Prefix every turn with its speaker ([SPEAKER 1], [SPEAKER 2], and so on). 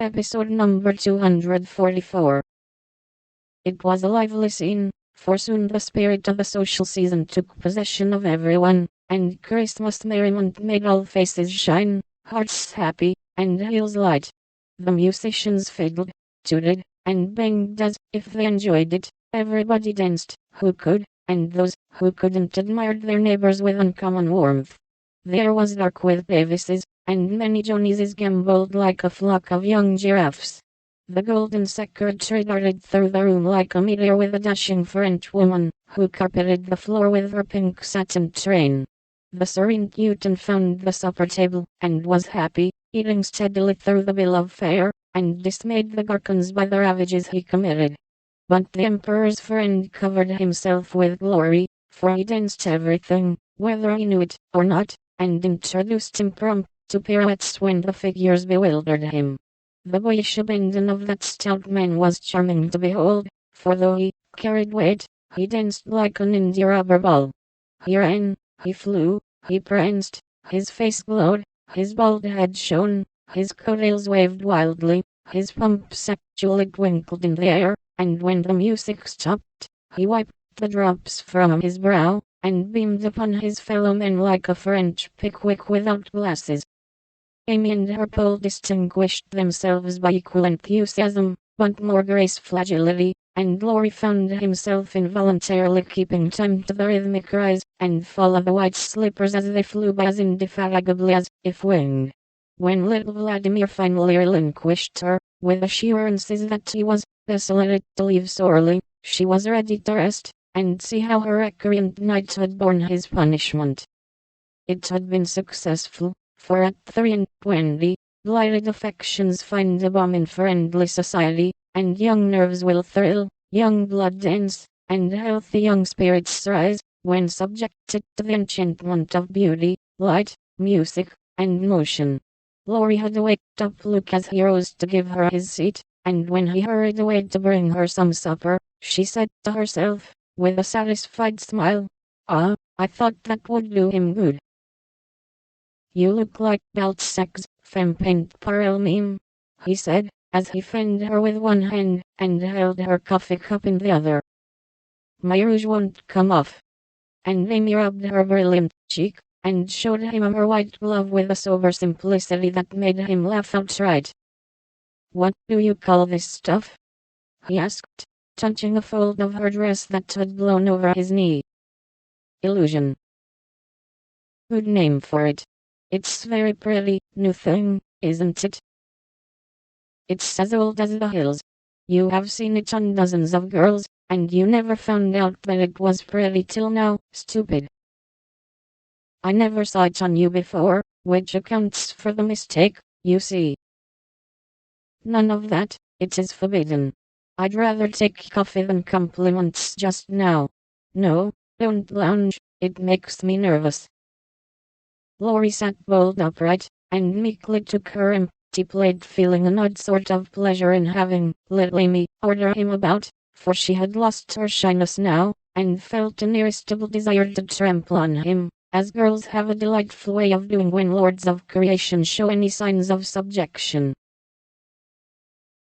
[SPEAKER 1] Episode number 244. It was a lively scene, for soon the spirit of the social season took possession of everyone, and Christmas merriment made all faces shine, hearts happy, and heels light. The musicians fiddled, tooted, and banged as if they enjoyed it. Everybody danced, who could, and those who couldn't admired their neighbors with uncommon warmth. The air was dark with Davises, and many Johnnies gamboled like a flock of young giraffes. The golden secretary darted through the room like a meteor with a dashing French woman, who carpeted the floor with her pink satin train. The serene Newton found the supper table, and was happy, eating steadily through the bill of fare, and dismayed the Garcons by the ravages he committed. But the emperor's friend covered himself with glory, for he danced everything, whether he knew it or not, and introduced impromptu pirouettes when the figures bewildered him. The boyish abandon of that stout man was charming to behold, for though he carried weight, he danced like an India rubber ball. He ran, he flew, he pranced, his face glowed, his bald head shone, his coattails waved wildly, his pumps actually twinkled in the air, and when the music stopped, he wiped the drops from his brow, and beamed upon his fellow men like a French Pickwick without glasses. Amy and her pole distinguished themselves by equal enthusiasm, but more graceful agility, and Laurie found himself involuntarily keeping time to the rhythmic rise and fall of the white slippers as they flew by as indefatigably as if winged. When little Vladimir finally relinquished her, with assurances that he was desolate to leave sorely, she was ready to rest, and see how her recreant knight had borne his punishment. It had been successful, for at 23, blighted affections find a balm in friendly society, and young nerves will thrill, young blood dance, and healthy young spirits rise, when subjected to the enchantment of beauty, light, music, and motion. Laurie had a waked-up look as he rose to give her his seat, and when he hurried away to bring her some supper, she said to herself, with a satisfied smile, "Ah, I thought that would do him good." "You look like Balzac's femme par elle-même," he said, as he fanned her with one hand, and held her coffee cup in the other. "My rouge won't come off." And Amy rubbed her brilliant cheek, and showed him her white glove with a sober simplicity that made him laugh outright. "What do you call this stuff?" he asked, touching a fold of her dress that had blown over his knee. "Illusion." "Good name for it. It's very pretty, new thing, isn't it?" "It's as old as the hills. You have seen it on dozens of girls, and you never found out that it was pretty till now, stupid." "I never saw it on you before, which accounts for the mistake, you see." "None of that, it is forbidden. I'd rather take coffee than compliments just now. No, don't lounge, it makes me nervous." Laurie sat bolt upright, and meekly took her empty plate, feeling an odd sort of pleasure in having little Amy order him about, for she had lost her shyness now, and felt an irresistible desire to trample on him, as girls have a delightful way of doing when lords of creation show any signs of subjection.